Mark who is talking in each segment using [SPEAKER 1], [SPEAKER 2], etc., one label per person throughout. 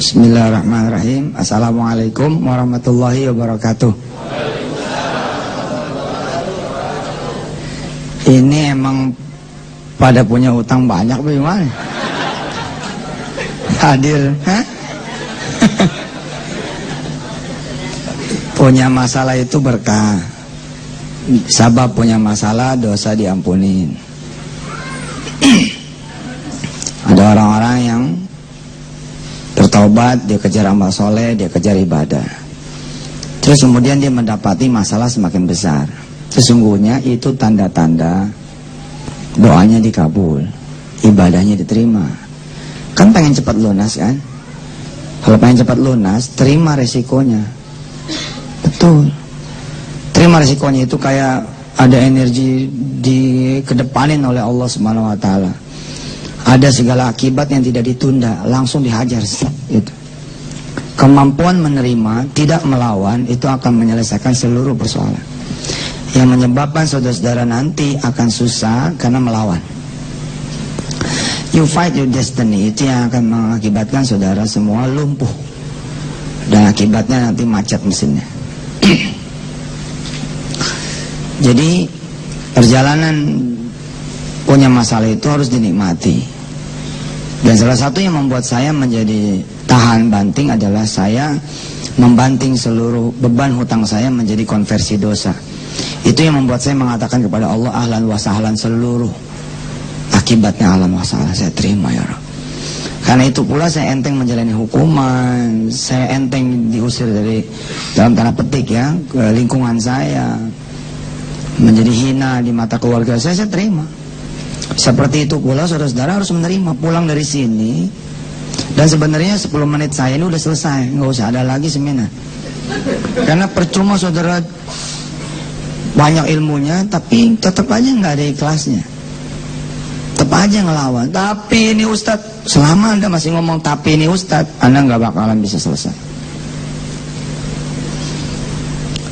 [SPEAKER 1] Bismillahirrahmanirrahim. Assalamualaikum warahmatullahi wabarakatuh. Ini emang pada punya utang banyak bagaimana? Hadir, punya masalah itu berkah. Sabab punya masalah, dosa diampunin. Ada orang-orang yang bertaubat, dia kejar amal soleh, dia kejar ibadah. Terus kemudian dia mendapati masalah semakin besar. Sesungguhnya itu tanda-tanda doanya dikabul, ibadahnya diterima. Kan pengen cepat lunas kan? Kalau pengen cepat lunas, terima resikonya. Betul. Terima resikonya, itu kayak ada energi dikedepanin oleh Allah Subhanahu wa taala. Ada segala akibat yang tidak ditunda, langsung dihajar gitu. Kemampuan menerima, tidak melawan, itu akan menyelesaikan seluruh persoalan. Yang menyebabkan saudara-saudara nanti akan susah karena melawan. You fight your destiny, itu yang akan mengakibatkan saudara semua lumpuh. Dan akibatnya nanti macet mesinnya. Jadi perjalanan punya masalah itu harus dinikmati. Dan salah satu yang membuat saya menjadi tahan banting adalah saya membanting seluruh beban hutang saya menjadi konversi dosa. Itu yang membuat saya mengatakan kepada Allah, ahlan wa sahlan, seluruh akibatnya ahlan wa sahlan saya terima ya Rabb. Karena itu pula saya enteng menjalani hukuman, saya enteng diusir dari dalam tanda petik ya ke lingkungan saya, menjadi hina di mata keluarga saya terima. Seperti itu pula saudara-saudara harus menerima, pulang dari sini dan sebenarnya 10 menit saya ini udah selesai, nggak usah ada lagi seminar. Karena percuma saudara banyak ilmunya tapi tetap aja nggak ada ikhlasnya, tetap aja ngelawan. Tapi ini Ustadz, selama Anda masih ngomong tapi ini Ustadz, Anda nggak bakalan bisa selesai.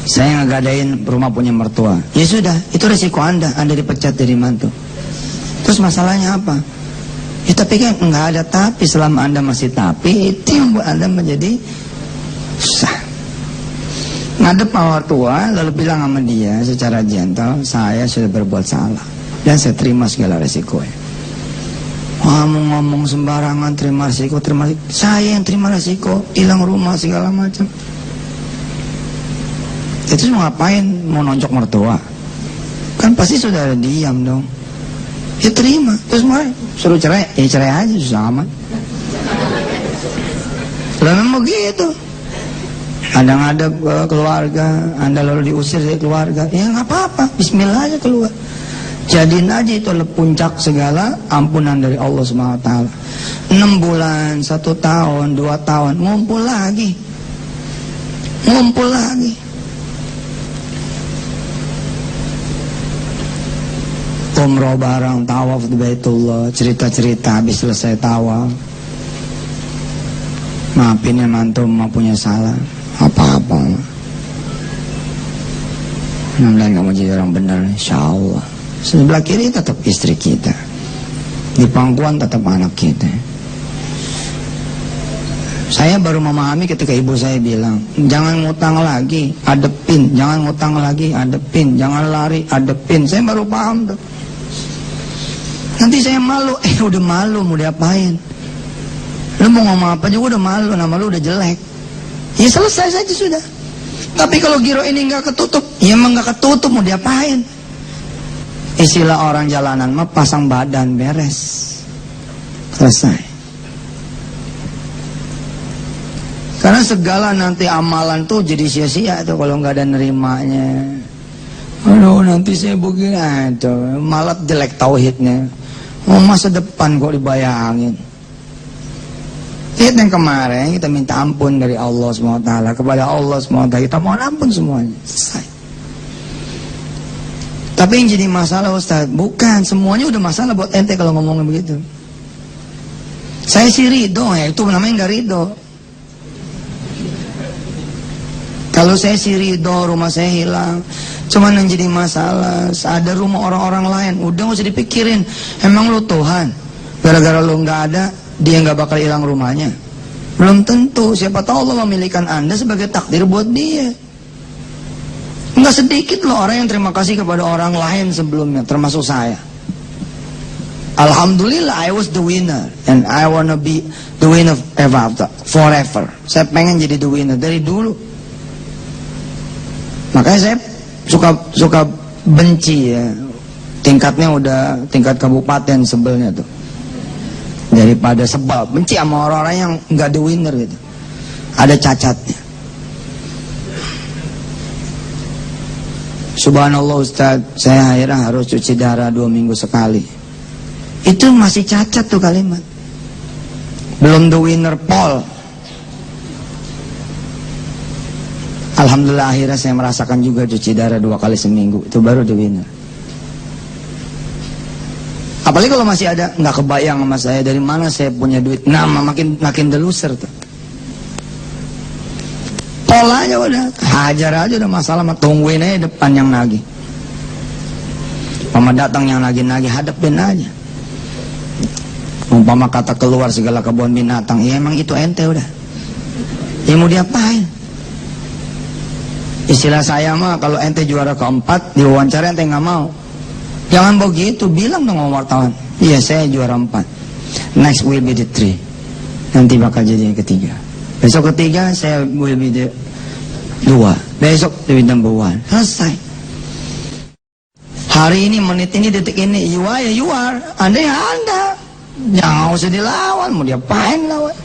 [SPEAKER 1] Saya ngegadain rumah punya mertua, ya sudah, itu resiko Anda dipecat dari mantu. Terus masalahnya apa? Ya tapi kan nggak ada tapi, selama Anda masih tapi, itu yang buat Anda menjadi susah. Ngadep sama tua, lalu bilang sama dia secara gentle, saya sudah berbuat salah dan saya terima segala resikonya. Ngomong sembarangan, terima resiko. Saya yang terima resiko, hilang rumah segala macam. Itu mau ngapain? Mau nonjok mertua? Kan pasti sudah ada diam dong. Ya terima, terus mulai suruh cerai, ya cerai aja, susah amat. Lah memang begitu. Anda ngadep ke keluarga, Anda lalu diusir dari keluarga, ya nggak apa-apa, bismillah aja keluar. Jadiin aja itu adalah puncak segala ampunan dari Allah SWT. 6 bulan, 1 tahun, 2 tahun, ngumpul lagi. Umroh bareng, tawaf di Baitullah, cerita-cerita habis selesai tawaf. Maafin ya mantu, mau punya salah apa-apa. Mudah-mudahan kamu jadi orang benar, insyaallah. Sebelah kiri tetap istri kita, di pangkuan tetap anak kita. Saya baru memahami ketika ibu saya bilang, jangan ngutang lagi, adepin, jangan ngutang lagi, adepin, jangan lari, adepin. Saya baru paham tuh. Nanti saya malu, udah malu mau diapain? Lu mau ngomong apa juga udah malu, nama lu udah jelek. Ya selesai saja sudah. Tapi kalau giro ini nggak ketutup, ya emang nggak ketutup, mau diapain? Istilah orang jalanan mah pasang badan beres, selesai. Karena segala nanti amalan tuh jadi sia-sia tuh kalau nggak ada nerimanya. Aduh nanti saya begini, aduh malah jelek tauhidnya. Oh masa depan kok dibayangin. Lihat yang kemarin kita minta ampun dari Allah SWT, kepada Allah SWT kita mohon ampun semuanya, selesai. Tapi yang jadi masalah Ustaz, bukan semuanya udah masalah buat ente kalau ngomongnya begitu. Saya sih ridho, ya itu namanya nggak ridho. Kalau saya sih ridho rumah saya hilang, cuman yang jadi masalah ada rumah orang-orang lain, udah gak usah dipikirin. Emang lu Tuhan, gara-gara lu nggak ada dia nggak bakal hilang rumahnya? Belum tentu, siapa tahu Allah memilihkan Anda sebagai takdir buat dia. Enggak sedikit loh orang yang terima kasih kepada orang lain sebelumnya, termasuk saya. Alhamdulillah, I was the winner and I wanna be the winner forever. Saya pengen jadi the winner dari dulu. Makanya saya suka benci ya. Tingkatnya udah tingkat kabupaten sebelnya tuh. Daripada sebal, benci sama orang-orang yang nggak the winner gitu. Ada cacatnya. Subhanallah Ustaz, saya akhirnya harus cuci darah 2 minggu sekali. Itu masih cacat tuh kalimat. Belum the winner Paul. Alhamdulillah akhirnya saya merasakan juga cuci darah 2 kali seminggu. Itu baru the winner. Apalagi kalau masih ada nggak kebayang sama saya dari mana saya punya duit. Nah, makin the loser tuh. Pola aja udah, hajar aja udah masalah, tungguin aja depan yang nagih. Umpama datang yang nagih-nagih, hadapin aja. Umpama kata keluar segala kebun binatang, ya emang itu ente udah. Ya mau diapain? Istilah saya mah kalau ente juara keempat, diwawancara ente nggak mau. Jangan begitu, bilang dong sama wartawan. Iya saya juara 4. Next will be the 3. Nanti bakal jadi yang ketiga. Besok ketiga saya will be the 2. Besok the number 1. Selesai. Hari ini, menit ini, detik ini, you are ya you are. Anda ya Anda. Jangan usah dilawan, mau diapain lawan.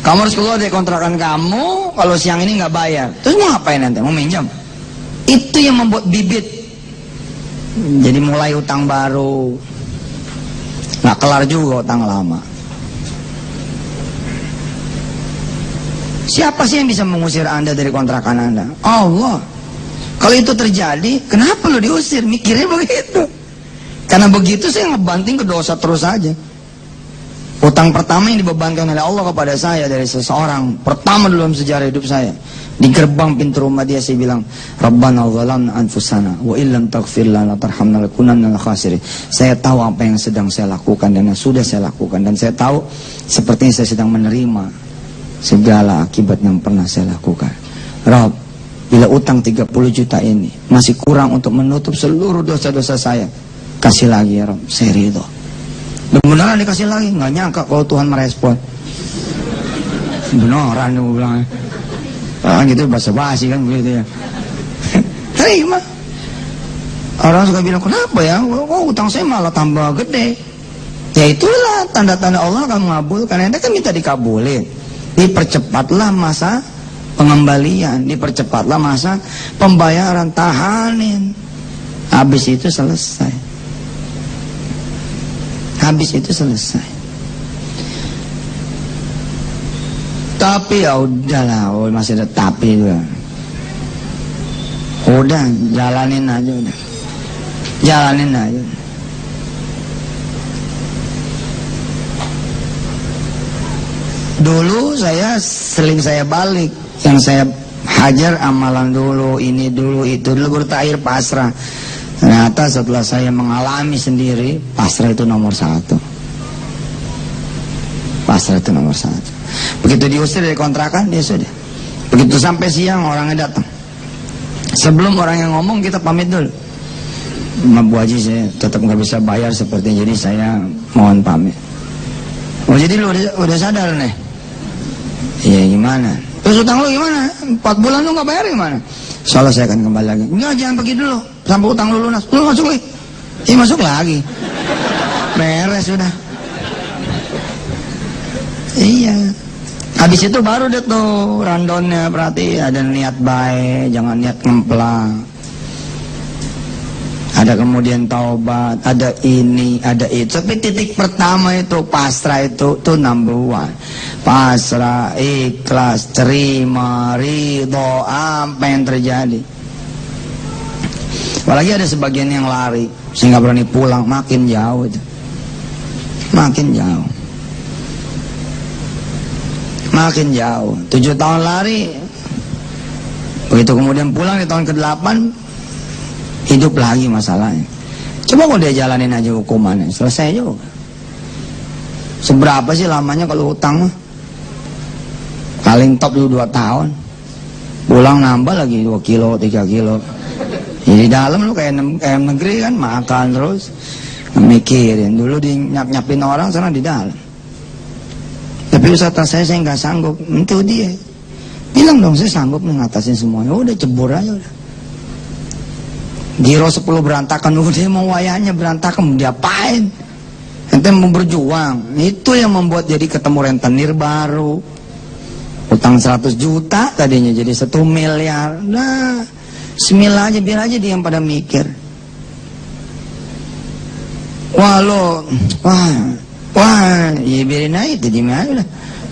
[SPEAKER 1] Kamu harus keluar dari kontrakan kamu kalau siang ini nggak bayar. Terus mau ngapain nanti? Mau minjam? Itu yang membuat bibit. Jadi mulai utang baru, nggak kelar juga utang lama. Siapa sih yang bisa mengusir Anda dari kontrakan Anda? Allah. Kalau itu terjadi, kenapa lo diusir? Mikirnya begitu. Karena begitu saya ngebanting ke dosa terus aja. Utang pertama yang dibebankan oleh Allah kepada saya dari seseorang, pertama dalam sejarah hidup saya, di gerbang pintu rumah dia saya bilang, Rabbana zalamna anfusana wa illam taghfir lana tarhamna lakunanna minal khasirin. Saya tahu apa yang sedang saya lakukan dan yang sudah saya lakukan, dan saya tahu sepertinya saya sedang menerima segala akibat yang pernah saya lakukan. Rabb, bila utang 30 juta ini masih kurang untuk menutup seluruh dosa-dosa saya, kasih lagi ya Rabb, saya ridho. Beneran dikasih lagi, nggak nyangka kalau Tuhan merespon. Beneran gue bilang. Gitu basa-basi kan begitu ya. Terima. Orang suka bilang, kenapa ya? Oh, utang saya malah tambah gede. Ya itulah tanda-tanda Allah akan mengabulkan. Anda kan minta dikabulin. Dipercepatlah masa pengembalian, dipercepatlah masa pembayaran, tahanin. Habis itu selesai. Habis itu selesai. Tapi ya udahlah, masih ada tapi juga. Udah, jalanin aja udah. Jalanin aja. Dulu saya seling saya balik, yang saya hajar amalan dulu, ini dulu, itu dulu, bertakhir pasrah. Ternyata setelah saya mengalami sendiri, pasrah itu nomor 1. Pasrah itu nomor 1. Begitu diusir dari kontrakan, dia sudah. Begitu sampai siang, orangnya datang. Sebelum orang yang ngomong, kita pamit dulu. Bu Haji, saya tetap nggak bisa bayar seperti, jadi saya mohon pamit. Oh jadi lu udah sadar nih? Iya gimana? Terus utang lu gimana? 4 bulan lu nggak bayar gimana? Soalnya saya akan kembali lagi. Enggak, jangan pergi dulu sampai utang lu lunas. Lu masuk lagi. Iya masuk lagi. Beres sudah. Iya. Habis itu baru deh tuh randonnya, berarti ada niat baik, jangan niat ngemplang. Ada kemudian taubat, ada ini, ada itu. Tapi titik pertama itu pasrah, itu number 1. Pasrah, ikhlas, terima, ridho, apa yang terjadi. Apalagi ada sebagian yang lari, sehingga berani pulang, makin jauh itu. Makin jauh. Makin jauh. 7 tahun lari, begitu kemudian pulang di tahun ke-8, hidup lagi masalahnya. Coba kalau dia jalanin aja hukumannya, selesai juga. Seberapa sih lamanya kalau utang mah? Paling top dulu 2 tahun. Pulang nambah lagi 2 kilo, 3 kilo. Jadi dalam lu kayak negeri kan, makan terus. Mikirin. Dulu nyap-nyapin orang, sana di dalam. Tapi Ustaz saya nggak sanggup. Itu dia. Bilang dong, saya sanggup ngatasin semuanya. Udah cebur aja udah. Giro 10 berantakan, udah mau wayahnya berantakan, mau diapain? Ente mau berjuang. Itu yang membuat jadi ketemu rentenir baru. Utang 100 juta tadinya jadi 1 miliar. Nah, bismillah aja, biar aja dia yang pada mikir. Wah lo, wah, ya biarin aja, jadi aja udah.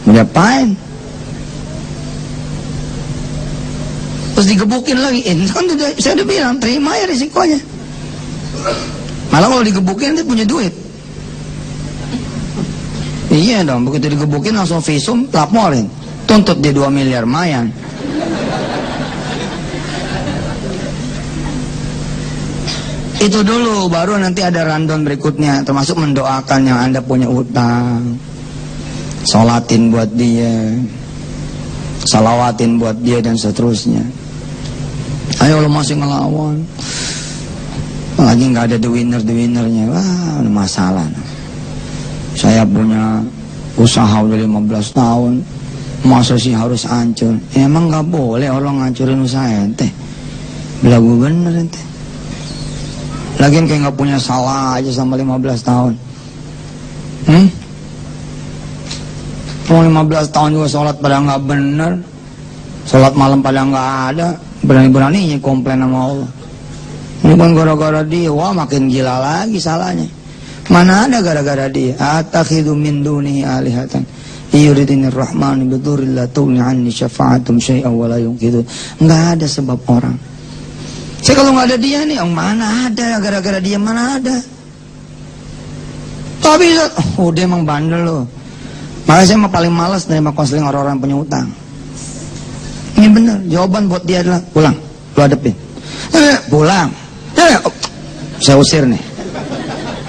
[SPEAKER 1] Mau diapain? Terus digebukin lagi, kan saya udah bilang, terima ya risikonya. Malah kalau digebukin dia punya duit. Iya dong, begitu digebukin langsung visum, laporin. Tuntut dia 2 miliar, mayan. Itu dulu, baru nanti ada rundown berikutnya, termasuk mendoakan yang Anda punya utang. Sholatin buat dia, salawatin buat dia, dan seterusnya. Ayo lo masih ngelawan, lagi nggak ada the winnernya, wah ada masalah. Saya punya usaha udah 15 tahun, masa sih harus hancur? Emang nggak boleh orang ngancurin usaha ente? Belagu bener ente. Lagian kayak nggak punya salah aja sama 15 tahun. Mau 15 tahun juga sholat pada nggak bener, sholat malam pada nggak ada. Berani-beraninya komplain sama Allah. Ini bukan gara-gara dia, wah makin gila lagi salahnya. Mana ada gara-gara dia? Atakhidu min dunihi alihatan yuridinir rahmani bidurri la tughni anni syafa'atum syai'an wa la yunqidun. Enggak ada sebab orang. Saya kalau nggak ada dia nih, mana ada gara-gara dia, mana ada. Tapi dia emang bandel loh. Makanya saya paling malas nerima konseling orang-orang punya utang. Ini benar, jawaban buat dia adalah pulang, lu hadepin. Pulang. Saya usir nih.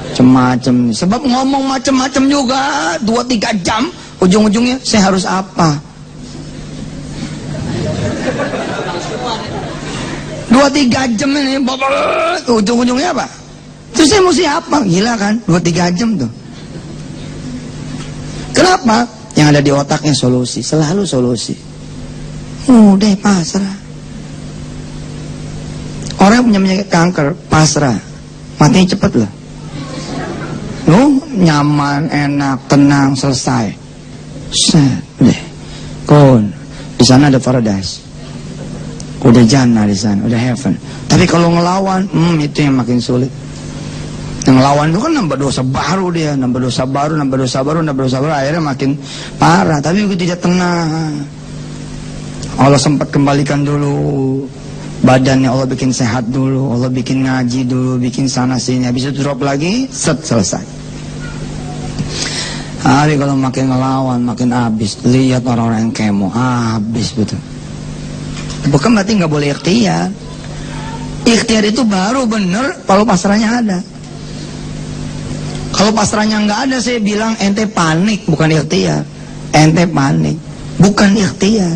[SPEAKER 1] Macem-macem nih. Sebab ngomong macem-macem juga 2-3 jam, ujung-ujungnya saya harus apa? 2-3 jam ini, ujung-ujungnya apa? Terus saya mesti apa? Gila kan? 2-3 jam tuh. Kenapa? Yang ada di otaknya solusi, selalu solusi. Udah pasrah. Orang yang punya penyakit kanker pasrah, matinya cepet loh. Nyaman, enak, tenang, selesai. Set, udah. Kon, di sana ada paradise. Udah jannah di sana, udah heaven. Tapi kalau ngelawan, itu yang makin sulit. Yang ngelawan itu kan nambah dosa baru dia, nambah dosa baru, akhirnya makin parah. Tapi begitu dia tenang, Allah sempat kembalikan dulu badannya, Allah bikin sehat dulu, Allah bikin ngaji dulu, bikin sana sini, habis itu drop lagi, selesai. Tapi kalau makin ngelawan, makin habis. Lihat orang-orang yang kemo, habis betul. Bukan berarti nggak boleh ikhtiar. Ikhtiar itu baru bener kalau pasrahnya ada. Kalau pasrahnya nggak ada, saya bilang ente panik, bukan ikhtiar. Ente panik, bukan ikhtiar.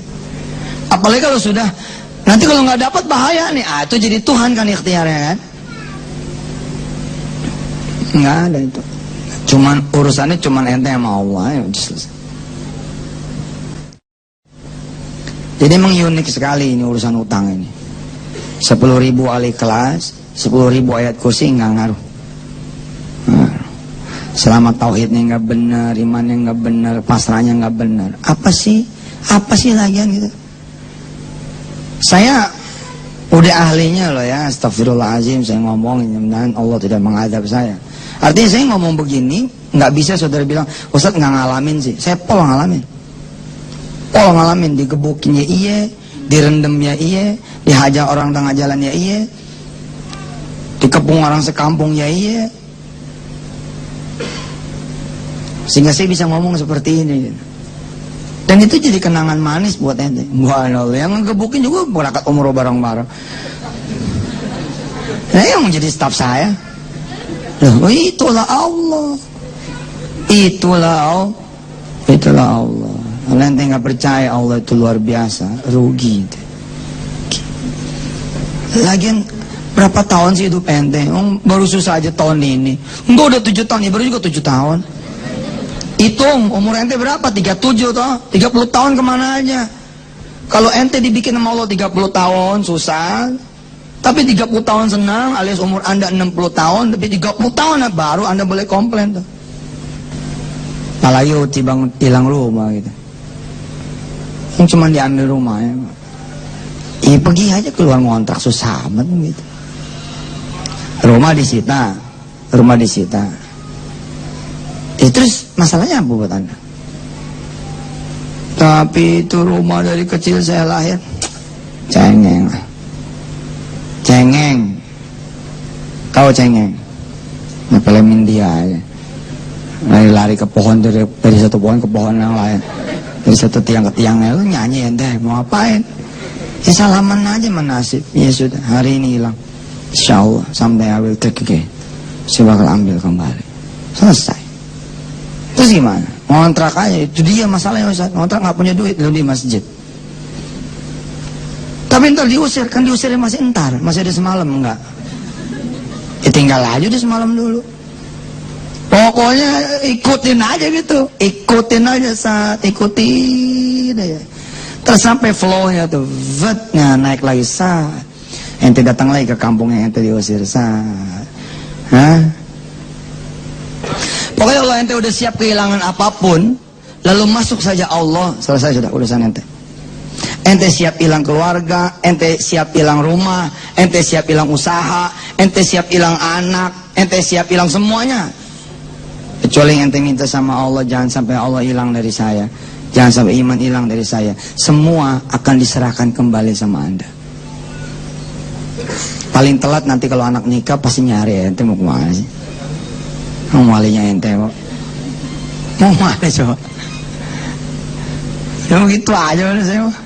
[SPEAKER 1] Apalagi kalau sudah, nanti kalau nggak dapat bahaya nih, itu jadi Tuhan kan ikhtiarnya kan? Nggak ada itu. Urusannya cuman ente sama Allah ya, selesai. Jadi emang unik sekali ini urusan utang ini. 10.000 ahli kelas, 10.000 ayat kursi nggak ngaruh. Selama tauhidnya nggak benar, imannya nggak benar, pasrahnya nggak benar, apa sih lagian gitu? Saya udah ahlinya loh ya, astagfirullahaladzim saya ngomong, mudah-mudahan Allah tidak mengadab saya. Artinya saya ngomong begini, nggak bisa saudara bilang, Ustaz nggak ngalamin sih. Saya pol ngalamin, digebukin ya iya, direndam ya iya, dihajar orang tengah jalan ya iya, dikepung orang sekampung ya iya. Sehingga saya bisa ngomong seperti ini. Dan itu jadi kenangan manis buat ente. Wah, yang ngegebukin juga berangkat umroh bareng-bareng. Nah, yang menjadi staf saya. Loh, itulah Allah. Itulah Allah. Kalau ente nggak percaya Allah itu luar biasa, rugi. Lagian berapa tahun sih hidup ente? Baru susah aja tahun ini. Enggak udah 7 tahun, ya baru juga 7 tahun. Hitung umur ente berapa? 37 toh? 30 tahun kemana aja? Kalau ente dibikin sama Allah 30 tahun susah, tapi 30 tahun senang, alias umur anda 60 tahun, tapi 30 tahun baru anda boleh komplain tuh. Apalagi bang hilang rumah gitu. Yang cuma diambil rumahnya. Ya pergi aja keluar ngontrak susah amat gitu. Rumah disita. Terus masalahnya apa buat anda? Tapi itu rumah dari kecil saya lahir. Cengeng. Kau cengeng. Ngepelemin dia aja. Lari ke pohon dari satu pohon ke pohon yang lain. Dari satu tiang ke tiangnya. Lu nyanyi ente mau ngapain? Ya salaman aja menasib. Ya sudah hari ini hilang. Insyaallah sampai I will take again. Saya bakal ambil kembali. Selesai. Terus gimana? Ngontrak aja, itu dia masalahnya Ustaz. Ngontrak nggak punya duit, lu di masjid. Tapi ntar diusir, kan diusirnya masih ada semalam enggak? Ya tinggal aja udah semalam dulu. Pokoknya ikutin aja gitu, ikutin aja ikutin aja. Terus sampai flow-nya tuh, naik lagi saat. Ente datang lagi ke kampungnya ente diusir saat. Pokoknya kalau ente udah siap kehilangan apapun, lalu masuk saja Allah, selesai sudah urusan ente. Ente siap hilang keluarga, ente siap hilang rumah, ente siap hilang usaha, ente siap hilang anak, ente siap hilang semuanya. Kecuali ente minta sama Allah, jangan sampai Allah hilang dari saya, jangan sampai iman hilang dari saya. Semua akan diserahkan kembali sama anda. Paling telat nanti kalau anak nikah pasti nyari ente mau kemana sih? Mau walinya ente mau mana coba? Ya begitu aja saya mah.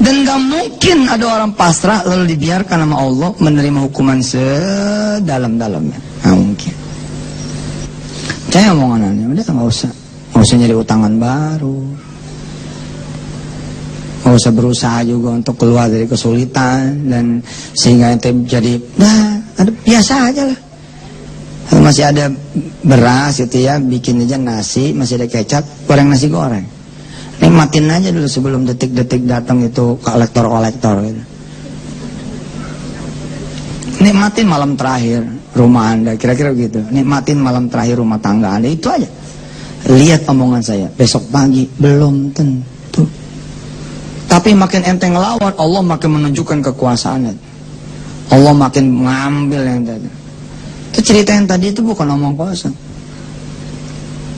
[SPEAKER 1] Dan gak mungkin ada orang pasrah lalu dibiarkan sama Allah menerima hukuman sedalam-dalamnya. Gak mungkin. Saya omongannya udah gak usah nyari utangan baru, gak usah berusaha juga untuk keluar dari kesulitan, dan sehingga ente jadi biasa aja lah. Kalau masih ada beras gitu ya, bikin aja nasi, masih ada kecap, goreng nasi goreng. Nikmatin aja dulu sebelum detik-detik datang itu kolektor-kolektor gitu. Nikmatin malam terakhir rumah anda, kira-kira gitu. Nikmatin malam terakhir rumah tangga anda, itu aja. Lihat omongan saya, besok pagi belum tentu. Tapi makin ente ngelawan, Allah makin menunjukkan kekuasaannya. Allah makin mengambil yang tadi. Itu cerita yang tadi itu bukan omong kosong.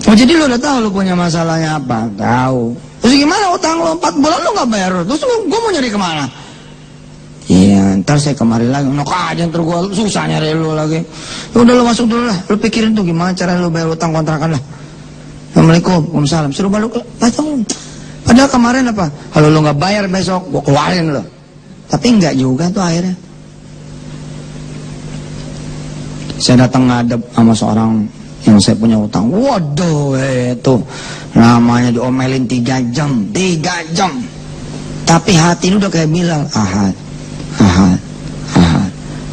[SPEAKER 1] Oh jadi lu udah tahu lu punya masalahnya apa? Tahu. Terus gimana utang lu 4 bulan lu gak bayar? Terus gua mau nyari kemana? Iya, ntar saya kemari lagi. Nok aja ntar gua susah nyari lu lagi. Ya udah lu masuk dulu lah. Lu pikirin tuh gimana cara lu bayar utang kontrakan lah. Assalamualaikum, waalaikumsalam. Suruh balik lu. Padahal kemarin apa? Kalau lu gak bayar besok, gua keluarin lu. Tapi enggak juga tuh akhirnya. Saya datang ngadep sama seorang yang saya punya utang. Waduh, itu namanya diomelin 3 jam. Tapi hati ini udah kayak Bilal, Ahad,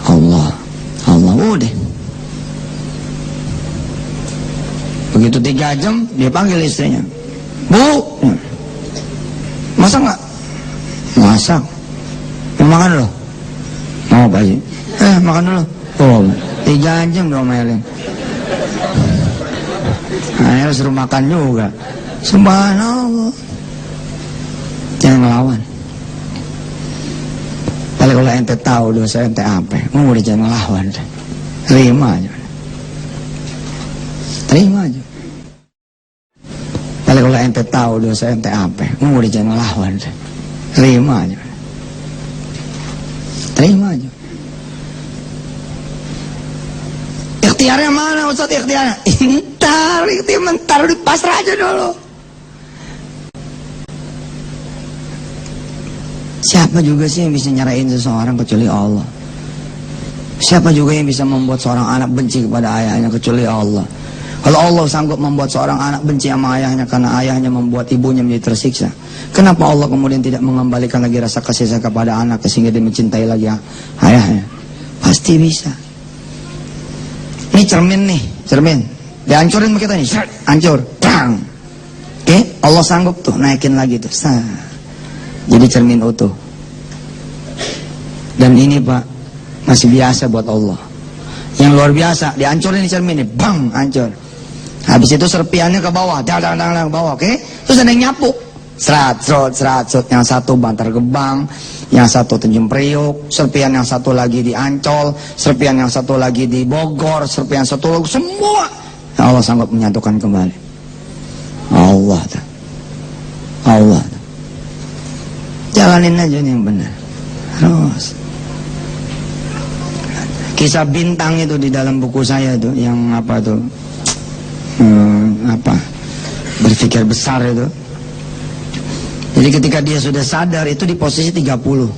[SPEAKER 1] Allah, udah. Begitu 3 jam, dia panggil istrinya. Bu, masak nggak? Masak. Mau makan dulu? Mau Pak Haji? Makan dulu. Oh, 3 jam diomelin. Akhirnya suruh makan juga. Subhanallah. Jangan ngelawan. Tapi kalau ente tahu dosa ente apa, udah jangan ngelawan. Terima aja. Tapi kalau ente tahu dosa ente apa, udah jangan ngelawan. Terima aja. Ikhtiarnya mana Ustaz ikhtiarnya? Bentar di pasrah aja dulu. Siapa juga sih yang bisa nyerahin seseorang kecuali Allah? Siapa juga yang bisa membuat seorang anak benci kepada ayahnya kecuali Allah. Kalau Allah sanggup membuat seorang anak benci sama ayahnya karena ayahnya membuat ibunya menjadi tersiksa, kenapa Allah kemudian tidak mengembalikan lagi rasa kasih sayang kepada anak sehingga dia mencintai lagi ayahnya? Pasti bisa. Ini cermin nih, cermin. Dihancurin kita nih, hancur, bang. Oke, Allah sanggup tuh naikin lagi tuh, jadi cermin utuh. Dan ini Pak, masih biasa buat Allah. Yang luar biasa, dihancurin nih cermin nih, bang, hancur. Habis itu serpiannya ke bawah, dang ke bawah, oke? Terus ada yang nyapu, serat. Yang satu Bantar Gebang, yang satu Tanjung Priok, serpian yang satu lagi di Ancol, serpian yang satu lagi di Bogor, serpian satu lagi, semua Allah sanggup menyatukan kembali. Allah. Jalanin aja nih yang benar. Terus kisah bintang itu di dalam buku saya itu, yang apa tuh, berpikir besar itu. Jadi ketika dia sudah sadar itu di posisi 30,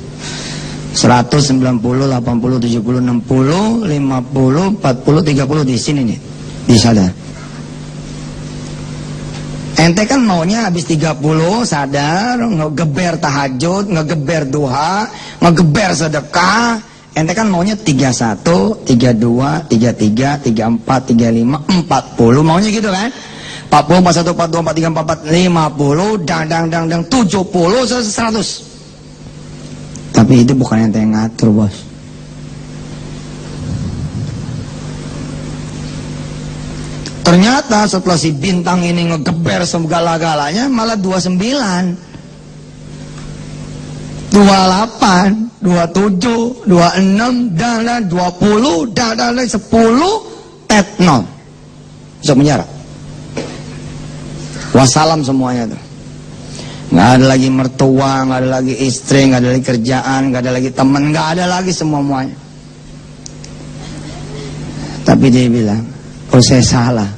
[SPEAKER 1] 100, 90, 80, 70, 60, 50, 40, 30 di sini nih, disadar. Ente kan maunya habis 30 sadar, ngegeber tahajud, ngegeber duha, ngegeber sedekah. Ente kan maunya 31, 32, 33, 34, 35, 40, maunya gitu kan? 40, 41, 42, 43, 44, 50, dang, 70, 100. Tapi itu bukan ente yang ngatur, bos. Ternyata setelah si bintang ini ngegeber segala-galanya malah 29, 28, 27, 26, dan 20, dan 10, 0. Bisa penjara. Wassalam semuanya tuh. Nggak ada lagi mertua, nggak ada lagi istri, nggak ada lagi kerjaan, nggak ada lagi teman, nggak ada lagi semuanya. Tapi dia bilang, oh saya salah.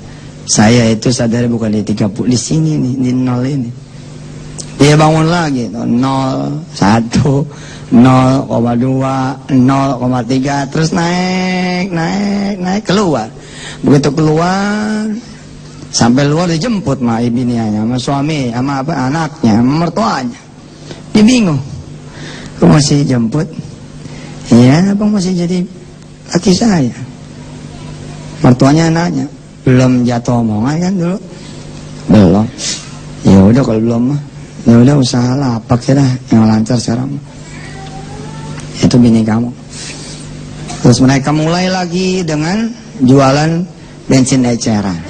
[SPEAKER 1] Saya itu sadar bukan di 30, di sini nih, di 0 ini. Dia bangun lagi, 0, 1, 0,2, 0,3, terus naik, keluar. Begitu keluar, sampai luar dijemput sama ibinianya, sama suami, sama anaknya, sama mertuanya. Dia bingung, kok masih jemput? Iya, abang masih jadi laki saya. Mertuanya nanya, belum jatuh omongan kan dulu? Belum. Ya udah kalau belum mah, ya udah usaha lapak ya dah yang lancar sekarang. Itu bini kamu. Terus mereka mulai lagi dengan jualan bensin eceran.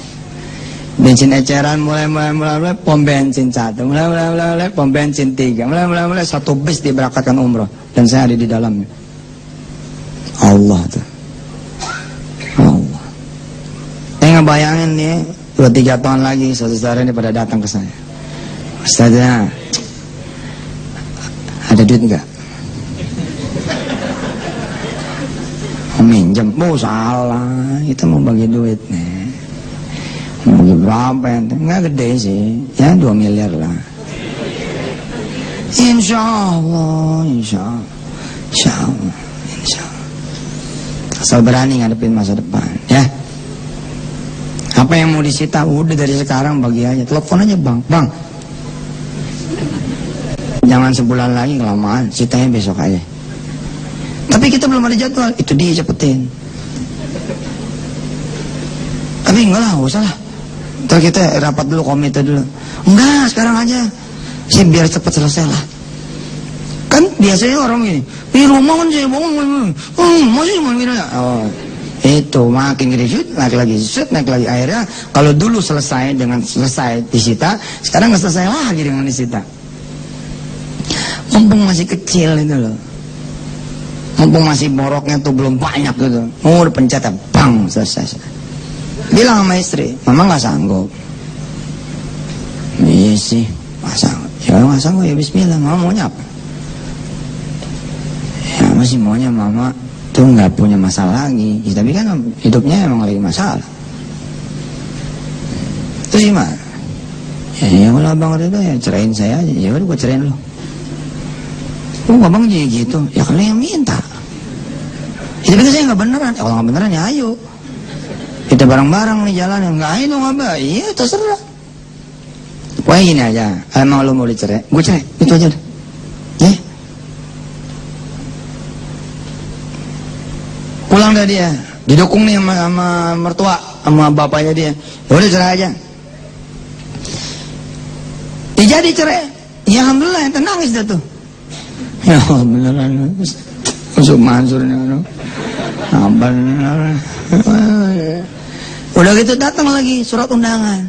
[SPEAKER 1] Bensin eceran mulai pom bensin 1, mulai pom bensin 3, mulai satu bis diberangkatkan umroh, dan saya ada di dalamnya. Allah tuh. Allah. Saya ngebayangin nih 2-3 tahun lagi saudara ini pada datang ke saya. Ustazah, ada duit enggak? Mau minjem? Oh salah, kita mau bagi duit nih. Mau bagi berapa ya? Enggak gede sih, ya 2 miliar lah. Insya Allah. Asal berani ngadepin masa depan, ya. Apa yang mau disita, udah dari sekarang bagi aja. Telepon aja bang. Jangan sebulan lagi, kelamaan, sitanya besok aja. Tapi kita belum ada jadwal, itu dia cepetin. Tapi enggak lah, gak usah lah. Ntar kita rapat dulu, komite dulu. Enggak, sekarang aja. Saya biar cepet selesai lah. Kan biasanya orang gini, di rumah kan saya bangun, masih mau gini. Oh, itu makin gede, naik lagi. Akhirnya kalau dulu selesai disita, sekarang nggak selesai lagi dengan disita. Mumpung masih kecil itu loh, mumpung masih boroknya tuh belum banyak gitu, udah pencet, bang, selesai. Bilang sama istri, mama nggak sanggup. Iya sih, nggak sanggup. Ya nggak sanggup, ya bismillah. Mama maunya apa? Ya masih maunya mama tuh nggak punya masalah lagi. Ya, tapi kan hidupnya emang lagi masalah. Terus gimana? Ya kalau abang itu ya cerain saya aja. Ya udah gue cerain lo. Oh abang jadi gitu. Ya kalau yang minta. Itu pikir saya nggak beneran. Kalau nggak beneran ya ayo. Kita bareng-bareng nih jalan, nggak ayo nggak apa. Iya terserah. Pokoknya gini aja. Emang lo mau dicerai, gue cerai. Itu aja deh. Ya. Pulang dah dia. Didukung nih sama mertua, sama bapaknya dia. Ya udah cerai aja. Ya jadi cerai. Ya alhamdulillah yang nangis dah tuh. Ya Allah beneran. Masuk Mansurnya bener. Udah gitu datang lagi surat undangan.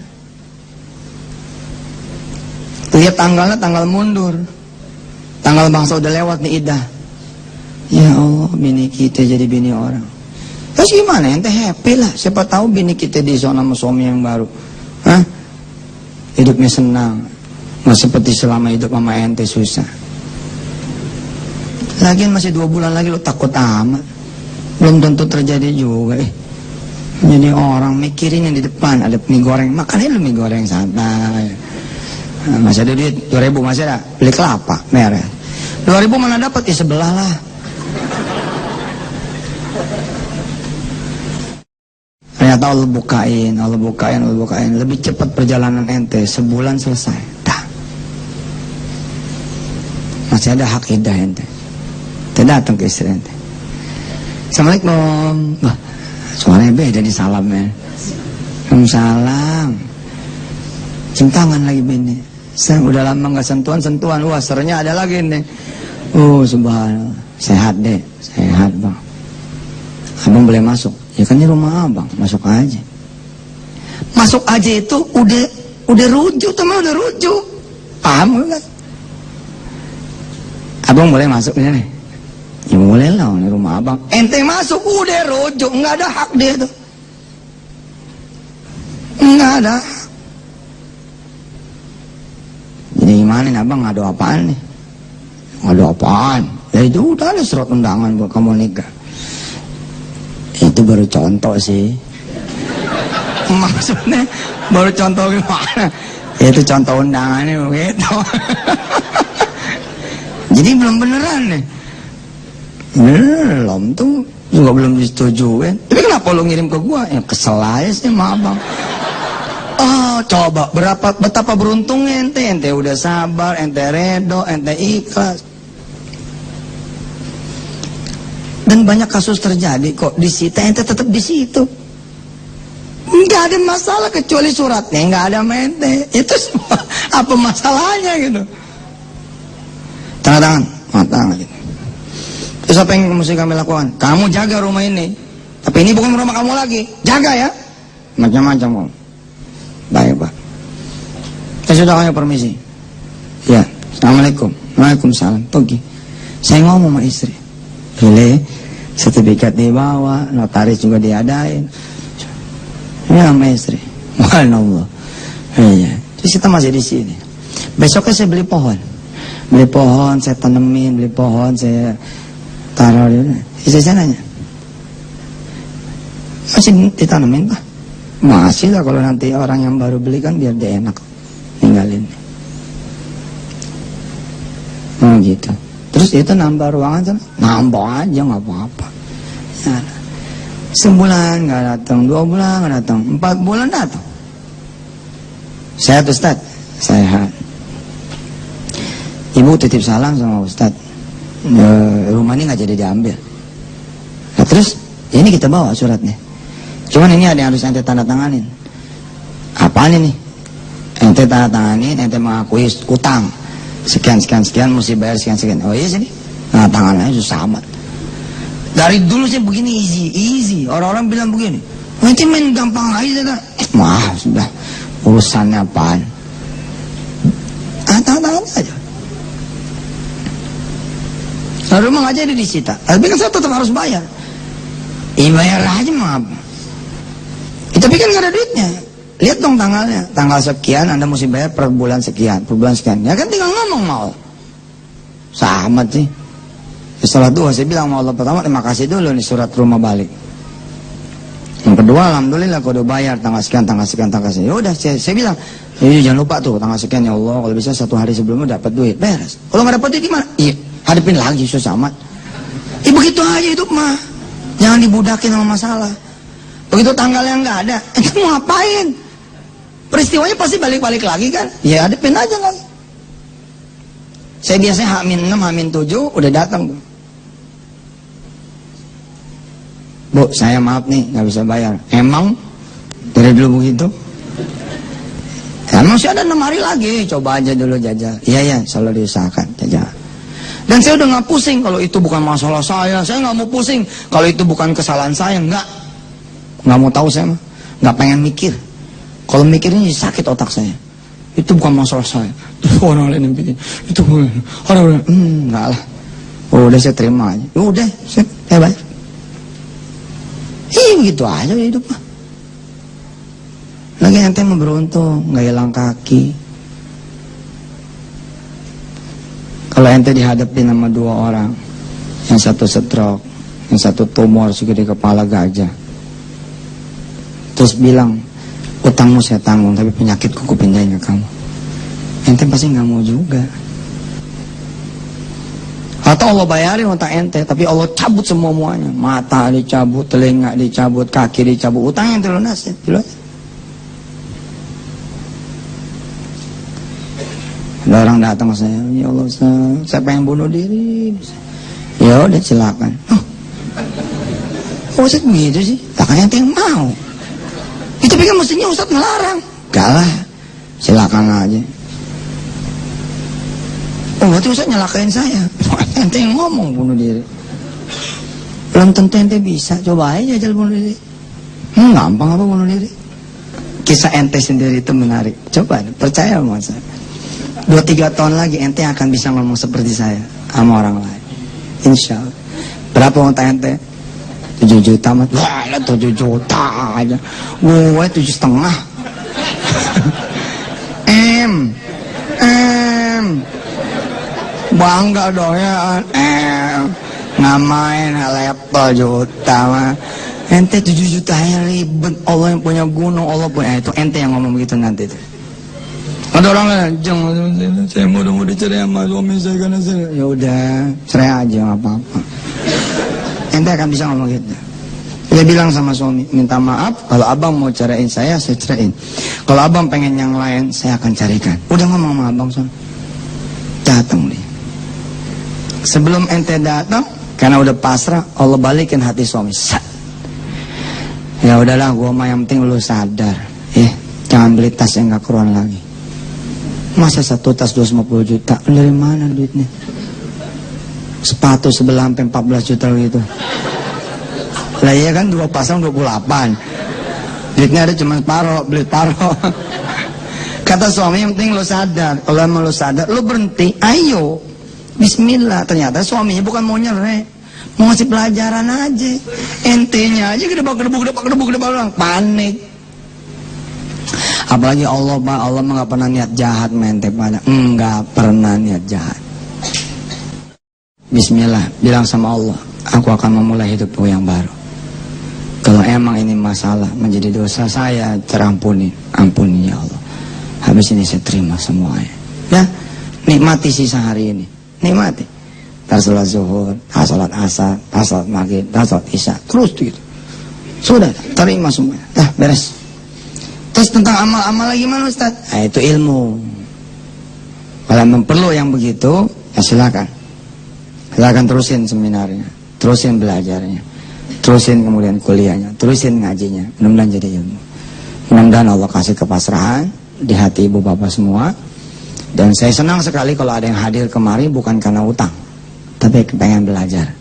[SPEAKER 1] Lihat tanggalnya, tanggal mundur. Tanggal bangsa udah lewat nih idah. Ya Allah, bini kita jadi bini orang. Terus gimana? Ente happy lah. Siapa tahu bini kita disono sama suami yang baru. Hah? Hidupnya senang. Nggak seperti selama hidup sama ente susah. Lagian masih 2 bulan lagi lo takut amat. Belum tentu terjadi juga. Jadi orang mikirin yang di depan. Ada mie goreng, makannya lu mie goreng santai. Nah, masih ada duit 2.000, masih ada beli kelapa merah. 2.000 mana dapat ya sebelah lah. Ternyata Allah bukain. Lebih cepat perjalanan ente, sebulan selesai. Dah. Masih ada hak idah ente. Tidak datang ke istri ente. Assalamualaikum. Wah, suaranya beda nih salamnya. Salam. Cium tangan lagi bini. Saya udah lama nggak sentuhan. Wah, serenya ada lagi nih. Oh, subhanallah. Sehat deh, sehat bang. Abang boleh masuk? Ya kan ini rumah abang, masuk aja. Masuk aja itu udah rujuk, teman udah rujuk. Paham kan? Abang boleh masuk ini nih? Ya boleh lah, ini rumah abang. Ente masuk udah rujuk, nggak ada hak dia tuh. Nggak ada. Jadi gimana nih abang, ngadu apaan nih? Ngadu apaan? Ya itu udah ada surat undangan buat kamu nikah. Itu baru contoh sih. Maksudnya baru contoh gimana? Ya itu contoh undangannya begitu. Jadi belum beneran nih. Belum tuh juga belum disetujuin. Tapi kenapa lo ngirim ke gua? Ya kesel aja sih sama abang. Oh coba betapa beruntungnya ente udah sabar, ente redo, ente ikhlas. Dan banyak kasus terjadi kok disita, ente tetap di situ. Nggak ada masalah kecuali suratnya nggak ada mente. Itu semua apa masalahnya gitu? Tanda tangan gitu. Terus apa yang mesti kami lakukan? Kamu jaga rumah ini. Tapi ini bukan rumah kamu lagi. Jaga ya. Macam-macam kamu. Baik pak. Saya sudah kami permisi. Ya. Assalamualaikum. Waalaikumsalam. Pergi. Saya ngomong sama istri. Boleh. Sertifikat dibawa. Notaris juga diadain. Ya sama istri. Walhamdulillah. Iya. Terus kita masih di sini. Besoknya saya beli pohon. Saya tanemin. Beli pohon saya taruh di mana? Istri saya nanya, masih ditanemin pak? Masih lah, kalau nanti orang yang baru beli kan biar dia enak ninggalin. Oh gitu. Terus itu nambah ruangan sana? Nambah aja nggak apa-apa. Ya. Sebulan nggak datang, 2 bulan nggak datang, 4 bulan datang. Sehat Ustaz? Sehat. Ibu titip salam sama Ustaz. Rumah ini nggak jadi diambil. Nah, terus ini kita bawa suratnya. Cuman ini ada yang harus ente tanda tanganin. Apaan ini? Ente tanda tanganin, ente mengakui utang. Sekian mesti bayar sekian. Oh iya sini. Nah tangannya susah amat. Dari dulu sih begini easy. Orang-orang bilang begini. Nanti main gampang aja. Wah sudah. Urusannya apaan? Tangan aja. Rumah nggak jadi disita, tapi kan saya tetap harus bayar. Bayar aja maaf. Tapi kan nggak ada duitnya. Lihat dong tanggalnya, tanggal sekian Anda mesti bayar per bulan sekian, Ya kan tinggal ngomong mau. Sama sih. Setelah dua saya bilang sama Allah pertama terima kasih dulu nih surat rumah balik. Yang kedua alhamdulillah kalau udah bayar tanggal sekian. Ya udah saya bilang, jangan lupa tuh tanggal sekian ya Allah, kalau bisa 1 hari sebelumnya dapat duit, beres. Kalau nggak dapat duit gimana? Iya. Hadapin lagi susah amat. Begitu aja hidup mah. Jangan dibudakin sama masalah. Begitu tanggalnya nggak ada, ente mau ngapain? Peristiwanya pasti balik-balik lagi kan? Ya hadapin aja lagi. Saya biasanya H-6, H-7 udah datang tuh. Bu, saya maaf nih nggak bisa bayar. Emang dari dulu begitu? Emang sih ada 6 hari lagi, coba aja dulu jajal. Iya, selalu diusahakan jajal. Dan saya udah nggak pusing kalau itu bukan masalah saya nggak mau pusing kalau itu bukan kesalahan saya, nggak mau tahu saya mah, nggak pengen mikir. Kalau mikirnya sakit otak saya. Itu bukan masalah saya, itu orang lain yang bikin. Itu orang nggak lah. Oh, udah saya terima aja. Udah, saya bayar. Begitu aja hidup mah. Lagi ente mau beruntung, nggak hilang kaki. Kalau ente dihadapin sama 2 orang, yang satu stroke, yang satu tumor segede kepala gajah, terus bilang, utangmu saya tanggung, tapi penyakitku kupindahin ke kamu, ente pasti nggak mau juga. Atau Allah bayarin utang ente, tapi Allah cabut semuanya, mata dicabut, telinga dicabut, kaki dicabut, utang ente lunasin, Ada orang datang ke saya, ya Allah, saya pengen bunuh diri. Ya udah silakan. Ustaz begitu sih? Takanya ente yang mau. Itu pikir mestinya Ustaz ngelarang. Gak lah, silakan aja. Oh, berarti Ustaz nyelakain saya. Ente yang ngomong bunuh diri. Belum tentu ente bisa. Coba aja jajal bunuh diri. Gampang apa bunuh diri? Kisah ente sendiri itu menarik. Coba, percaya sama saya. 2-3 tahun lagi ente akan bisa ngomong seperti saya sama orang lain, insya Allah. Berapa utang ente? 7 juta mah. Wah, 7 juta aja. Gue 7,5. Bangga dong ya. Ngamain laptop juta mah. Ente 7 juta ya ribet. Allah yang punya gunung, Allah punya itu. Ente yang ngomong begitu nanti tuh. Ada orang lain, jangan, saya mau dicerai sama suami saya karena saya. Ya udah, cerai aja nggak apa-apa. Ente akan bisa ngomong gitu. Dia bilang sama suami, minta maaf kalau abang mau ceraiin saya ceraiin. Kalau abang pengen yang lain, saya akan carikan. Udah ngomong sama abang suami. Datang dia. Sebelum ente datang, karena udah pasrah, Allah balikin hati suami. Ya udahlah, gua mah yang penting lu sadar, jangan beli tas yang nggak keruan lagi. Masa satu tas 250 juta? Dari mana duitnya? Sepatu sebelah sampai 14 juta gitu. Lah iya kan 2 pasang 28. Duitnya ada cuma separuh, beli paruh. Kata suami yang penting lo sadar. Kalau emang lo sadar, lo berhenti, ayo. Bismillah. Ternyata suaminya bukan mau nyerah, mau ngasih pelajaran aja. Ente-nya aja gedebak panik. Apalagi Allah, Pak, Allah mah gak pernah niat jahat mente pada. Enggak pernah niat jahat. Bismillah, bilang sama Allah, aku akan memulai hidupku yang baru. Kalau emang ini masalah menjadi dosa saya, terampuni, ampuni ya Allah. Habis ini saya terima semuanya. Ya, nikmati sisa hari ini, nikmati. Tar sholat zuhur, tar sholat asar, tar sholat maghrib, tar sholat isya, terus gitu. Sudah, terima semuanya. Dah, beres. Terus tentang amal-amal lagi mana Ustaz? Nah, itu ilmu. Kalau memang perlu yang begitu, ya silakan. Silakan terusin seminarnya, terusin belajarnya, terusin kemudian kuliahnya, terusin ngajinya. Mudah-mudahan jadi ilmu. Mudah-mudahan Allah kasih kepasrahan di hati ibu bapak semua. Dan saya senang sekali kalau ada yang hadir kemari bukan karena utang, tapi pengen belajar.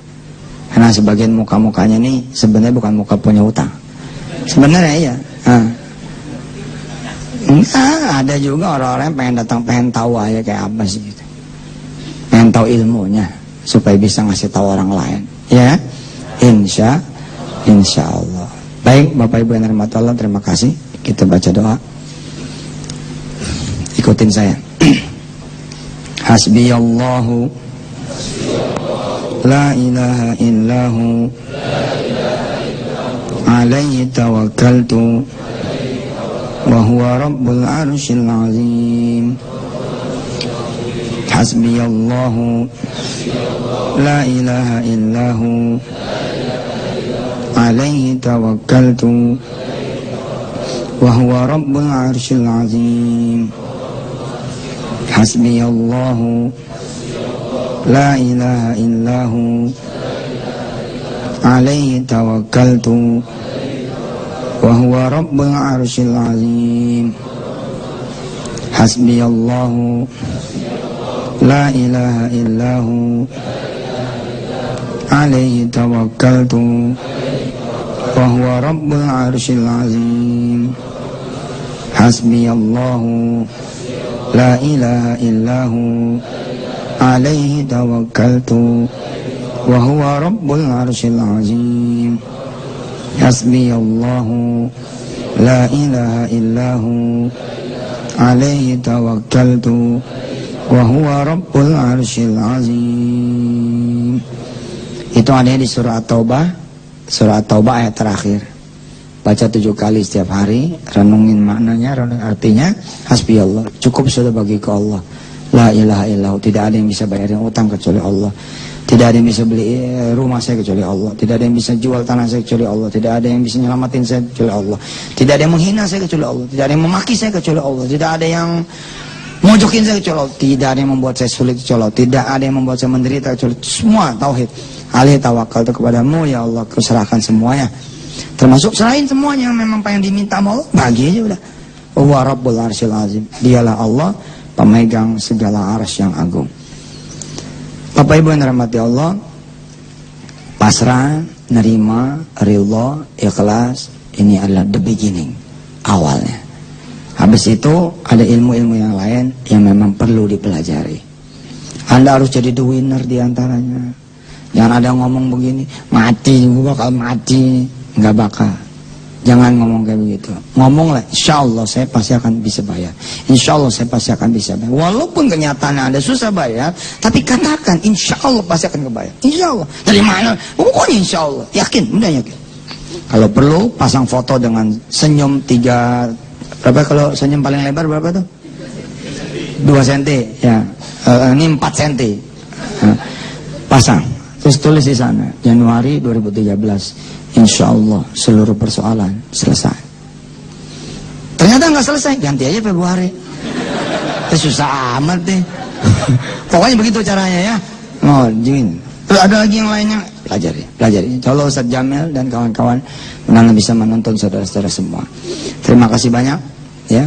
[SPEAKER 1] Karena sebagian muka-mukanya ini sebenarnya bukan muka punya utang. Sebenarnya iya. Ada juga orang-orang yang pengen datang, pengen tahu aja kayak apa sih gitu. Pengen tahu ilmunya supaya bisa ngasih tahu orang lain. Ya, insya Allah. Baik, Bapak Ibu yang dirahmati Allah, terima kasih. Kita baca doa. Ikutin saya. Hasbiyallahu la ilaha illahu alaihi tawakkaltu wa huwa rabbul arsyil azim. Hasbiyallahu la ilaha illahu alaihi tawakkaltu wa huwa rabbul arsyil azim. Hasbiyallahu la ilaha illahu alaihi tawakkaltu wa huwa rabbul arsyil azim. Hasbiyallahu la ilaha illahu alaihi tawakkaltu wa huwa rabbul arsyil azim. Hasbiyallahu la ilaha illahu alaihi tawakkaltu wa huwa rabbul arsyil azim. Hasbiyallahu la ilaha illahu alaihi tawakkaltu wa huwa rabbul arsyil azim. Itu ada di surah At-Taubah. Surah At-Taubah ayat terakhir. Baca 7 kali setiap hari, renungin maknanya, renungin artinya. Hasbiyallah, cukup sudah bagiku Allah. La ilaha illahu, tidak ada yang bisa bayarin utang kecuali Allah. Tidak ada yang bisa beli rumah saya kecuali Allah. Tidak ada yang bisa jual tanah saya kecuali Allah. Tidak ada yang bisa nyelamatin saya kecuali Allah. Tidak ada yang menghina saya kecuali Allah. Tidak ada yang memaki saya kecuali Allah. Tidak ada yang mojokin saya kecuali Allah. Tidak ada yang membuat saya sulit kecuali Allah. Tidak ada yang membuat saya menderita kecuali Allah. Semua tauhid. Alaihi tawakkaltu, kepadamu ya Allah kuserahkan semuanya. Termasuk selain semuanya yang memang pengen diminta sama Allah, bagi aja udah. Wa rabbul arsyil azim. Dialah Allah pemegang segala arsy yang agung. Bapak Ibu yang dirahmati Allah, pasrah, nerima, ridha, ikhlas, ini adalah the beginning, awalnya. Habis itu ada ilmu-ilmu yang lain yang memang perlu dipelajari. Anda harus jadi the winner diantaranya. Jangan ada ngomong begini, mati, gue bakal mati. Nggak bakal. Jangan ngomong kayak begitu. Ngomonglah, insya Allah saya pasti akan bisa bayar. Insya Allah saya pasti akan bisa bayar. Walaupun kenyataannya Anda susah bayar, tapi katakan insya Allah pasti akan kebayar. Insya Allah. Dari mana? Pokoknya insya Allah. Yakin, udah yakin. Kalau perlu pasang foto dengan senyum 3, berapa kalau senyum paling lebar berapa tuh? 2 cm ya. Ini 4 cm. Pasang. Terus tulis di sana Januari 2013. Insya Allah seluruh persoalan selesai. Ternyata nggak selesai, ganti aja Februari. Susah amat deh. Pokoknya begitu caranya ya. Oh, Jin. Ada lagi yang lainnya, pelajari. Kalau Ustaz Jamil dan kawan-kawan mudah-mudahan bisa menuntun saudara-saudara semua. Terima kasih banyak ya.